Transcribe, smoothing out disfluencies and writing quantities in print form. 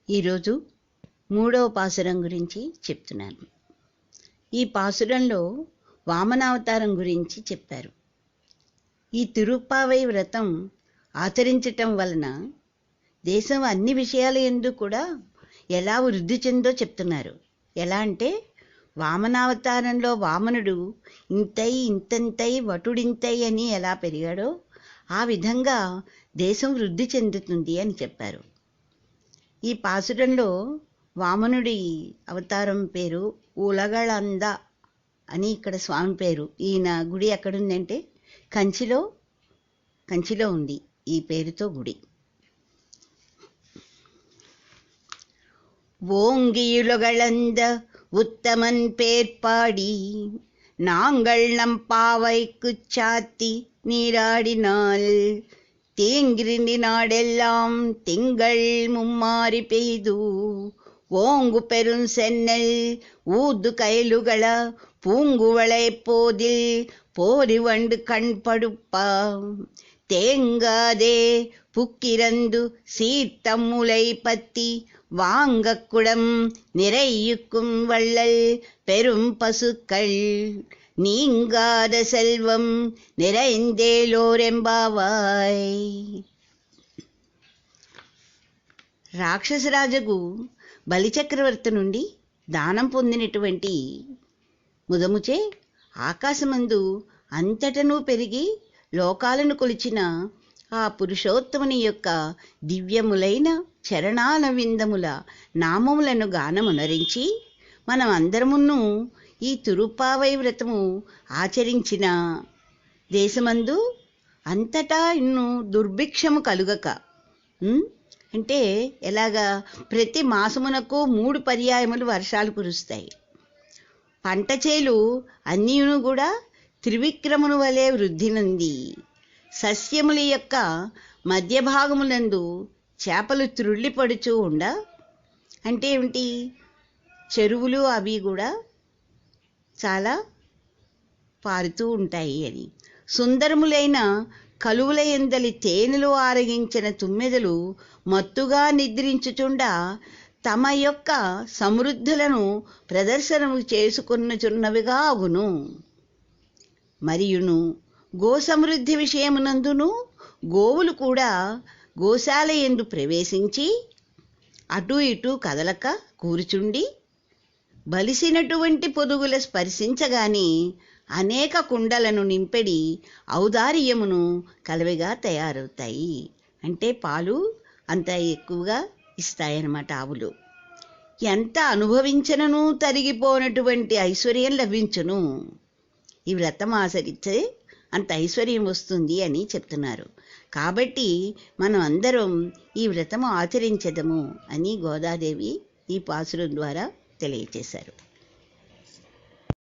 ఈరోజు మూడవ పాసురం గురించి చెప్తున్నాను. ఈ పాసురంలో వామనావతారం గురించి చెప్పారు. ఈ తిరుప్పావై వ్రతం ఆచరించటం వలన దేశం అన్ని విషయాల యందు కూడా ఎలా వృద్ధి చెందో చెప్తున్నారు. ఎలా అంటే, వామనావతారంలో వామనుడు ఇంతై ఇంతంతై వటుడింతై అని ఎలా పెరిగాడో ఆ విధంగా దేశం వృద్ధి చెందుతుంది అని చెప్పారు. ఈ పాసురంలో వామనుడి అవతారం పేరు ఉలగళంద అని ఇక్కడ స్వామి పేరు. ఈయన గుడి ఎక్కడుందంటే కంచిలో ఉంది ఈ పేరుతో గుడి. ஓங்கியுலகளந்த உத்தமன் பேர்பாடி நாங்கள் நம் பாவைக்குச் சாத்தி நீராடினால் தேங்கிருந்தி நாடெல்லாம் திங்கள் மும்மாறி பெய்து ஓங்கு பெரும் சென்னல் ஊது கயலுகள பூங்குவளை போதில் போரி வண்டு கண்படுப்பா தேங்காதே புக்கிரந்து சீத்தம்முலை பத்தி வாங்கக்குடம் நிறையுக்கும் வள்ளல் பெரும் பசுக்கள் நீங்காத செல்வம் நிறைந்தேలోరెంబావాయ్. రాక్షసరాజుకు బలిచక్రవర్తి నుండి దానం పొందినటువంటి ముదముచే ఆకాశమందు అంతటను పెరిగి లోకాలను కొలిచిన ఆ పురుషోత్తముని యొక్క దివ్యములైన చరణాల విందముల నామములను గానమునరించి మనం అందరమును ఈ తిరుప్పావై వ్రతము ఆచరించిన దేశమందు అంతటా ఇన్ను దుర్భిక్షము కలుగక, అంటే ఎలాగా, ప్రతి మాసమునకు 3 పర్యాయములు వర్షాలు కురుస్తాయి. పంట చేలు అన్నీను కూడా త్రివిక్రమును వలె వృద్ధి నంది. సస్యముల యొక్క మధ్య భాగములందు చేపలు త్రుళ్ళిపడుచూ ఉండ, అంటే ఏమిటి, చెరువులు అవి కూడా చాలా పారుతూ ఉంటాయి అని. సుందరములైన కలువుల ఎందలి తేనెలు ఆరగించిన తుమ్మెదలు మత్తుగా నిద్రించుచుండా తమ యొక్క సమృద్ధులను ప్రదర్శనము చేసుకొనుచున్నవిగా అగును. మరియును గో సమృద్ధి విషయమునందును గోవులు కూడా గోశాల యందు ప్రవేశించి అటు ఇటు కదలక కూర్చుండి బలిసినటువంటి పొదుగుల స్పర్శించగానే అనేక కుండలను నింపెడి ఔదార్యమును కలవిగా తయారవుతాయి. అంటే పాలు అంత ఎక్కువగా ఇస్తాయన్నమాట ఆవులు. ఎంత అనుభవించనను తరిగిపోనటువంటి ఐశ్వర్యం లభించును. ఈ వ్రతం ఆచరిస్తే అంత ఐశ్వర్యం వస్తుంది అని చెప్తున్నారు. కాబట్టి మనం అందరం ఈ వ్రతము ఆచరించదము అని గోదాదేవి ఈ పాసురం ద్వారా తెలియచేశారు.